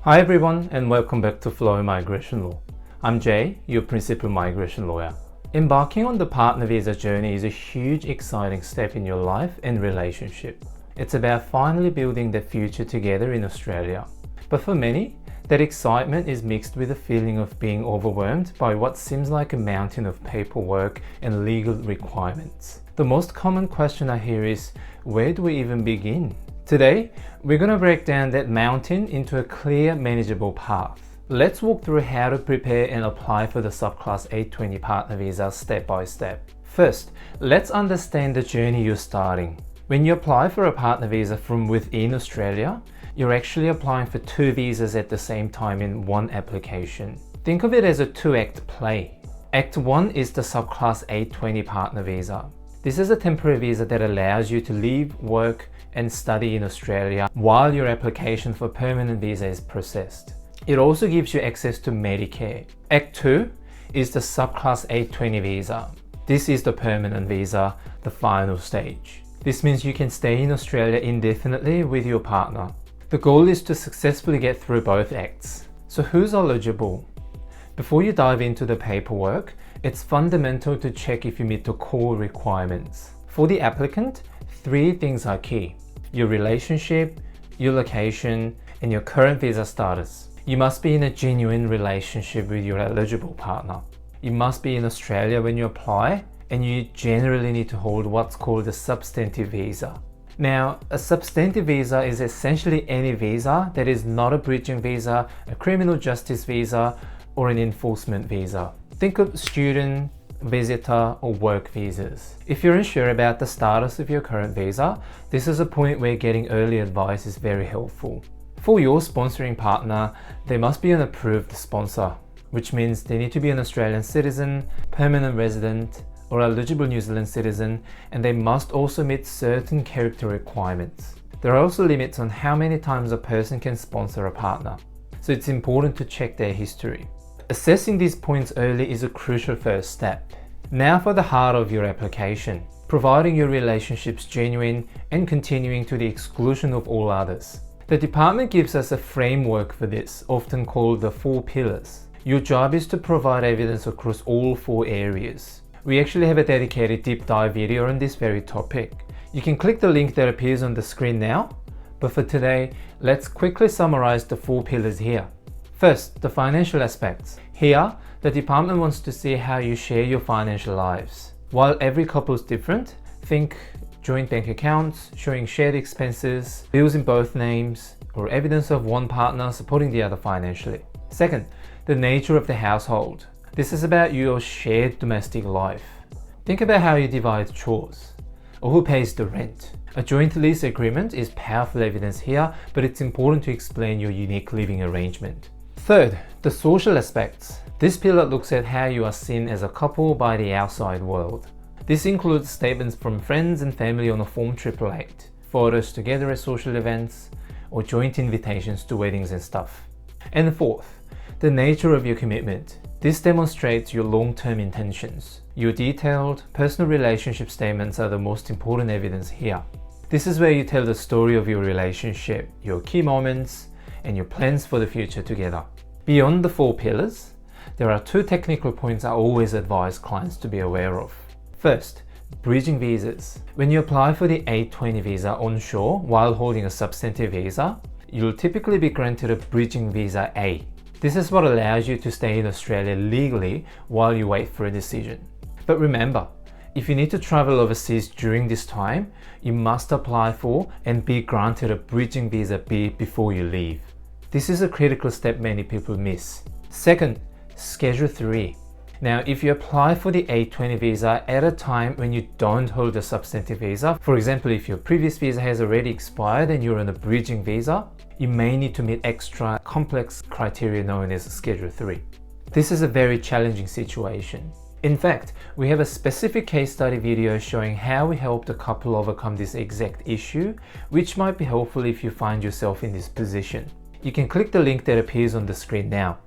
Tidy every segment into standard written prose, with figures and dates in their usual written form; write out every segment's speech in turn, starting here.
Hi everyone, and welcome back to Flow Migration Law. I'm Jay, your principal migration lawyer. Embarking on the partner visa journey is a huge, exciting step in your life and relationship. It's about finally building the future together in Australia. But for many, that excitement is mixed with a feeling of being overwhelmed by what seems like a mountain of paperwork and legal requirements. The most common question I hear is, where do we even begin? Today, we're going to break down that mountain into a clear, manageable path. Let's walk through how to prepare and apply for the subclass 820 partner visa step by step. First, let's understand the journey you're starting. When you apply for a partner visa from within Australia, you're actually applying for two visas at the same time in one application. Think of it as a two-act play. Act 1 is the subclass 820 partner visa. This is a temporary visa that allows you to live, work, and study in Australia while your application for permanent visa is processed. It also gives you access to Medicare. Act 2 is the subclass 820 visa. This is the permanent visa, the final stage. This means you can stay in Australia indefinitely with your partner. The goal is to successfully get through both acts. So who's eligible? Before you dive into the paperwork, it's fundamental to check if you meet the core requirements. For the applicant, three things are key: your relationship, your location, and your current visa status. You must be in a genuine relationship with your eligible partner. You must be in Australia when you apply, and you generally need to hold what's called a substantive visa. Now, a substantive visa is essentially any visa that is not a bridging visa, a criminal justice visa, or an enforcement visa. Think of student, visitor, or work visas. If you're unsure about the status of your current visa, this is a point where getting early advice is very helpful. For your sponsoring partner, they must be an approved sponsor, which means they need to be an Australian citizen, permanent resident, or eligible New Zealand citizen, and they must also meet certain character requirements. There are also limits on how many times a person can sponsor a partner, so it's important to check their history. Assessing these points early is a crucial first step. Now for the heart of your application, providing your relationships genuine and continuing to the exclusion of all others. The department gives us a framework for this, often called the 4 pillars. Your job is to provide evidence across all 4 areas. We actually have a dedicated deep dive video on this very topic. You can click the link that appears on the screen now, but for today, let's quickly summarize the 4 pillars here. First, the financial aspects. Here, the department wants to see how you share your financial lives. While every couple is different, think joint bank accounts, showing shared expenses, bills in both names, or evidence of one partner supporting the other financially. Second, the nature of the household. This is about your shared domestic life. Think about how you divide chores, or who pays the rent. A joint lease agreement is powerful evidence here, but it's important to explain your unique living arrangement. Third, the social aspects. This pillar looks at how you are seen as a couple by the outside world. This includes statements from friends and family on a Form 888, photos together at social events, or joint invitations to weddings and stuff. And fourth, the nature of your commitment. This demonstrates your long-term intentions. Your detailed, personal relationship statements are the most important evidence here. This is where you tell the story of your relationship, your key moments, and your plans for the future together. Beyond the 4 pillars, there are 2 technical points I always advise clients to be aware of. First, bridging visas. When you apply for the 820 visa onshore while holding a substantive visa, you'll typically be granted a bridging visa A. This is what allows you to stay in Australia legally while you wait for a decision. But remember, if you need to travel overseas during this time, you must apply for and be granted a bridging visa B before you leave. This is a critical step many people miss. Second, Schedule 3. Now, if you apply for the 820 visa at a time when you don't hold a substantive visa, for example, if your previous visa has already expired and you're on a bridging visa, you may need to meet extra complex criteria known as Schedule 3. This is a very challenging situation. In fact, we have a specific case study video showing how we helped a couple overcome this exact issue, which might be helpful if you find yourself in this position. You can click the link that appears on the screen now.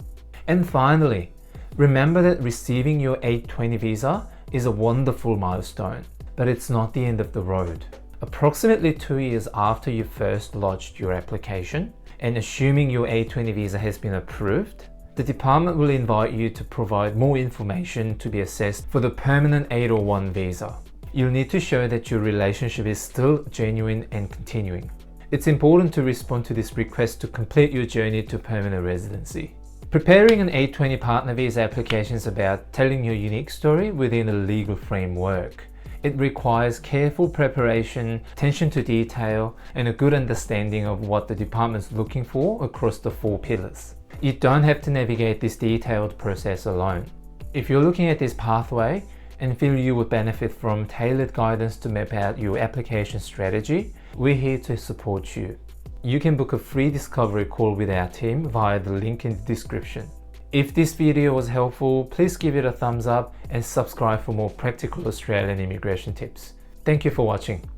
And finally, remember that receiving your 820 visa is a wonderful milestone, but it's not the end of the road. Approximately 2 years after you first lodged your application, and assuming your A20 visa has been approved, the department will invite you to provide more information to be assessed for the permanent 801 visa. You'll need to show that your relationship is still genuine and continuing. It's important to respond to this request to complete your journey to permanent residency. Preparing an A20 partner visa application is about telling your unique story within a legal framework. It requires careful preparation, attention to detail, and a good understanding of what the department's looking for across the 4 pillars. You don't have to navigate this detailed process alone. If you're looking at this pathway and feel you would benefit from tailored guidance to map out your application strategy, we're here to support you. You can book a free discovery call with our team via the link in the description. If this video was helpful, please give it a thumbs up and subscribe for more practical Australian immigration tips. Thank you for watching.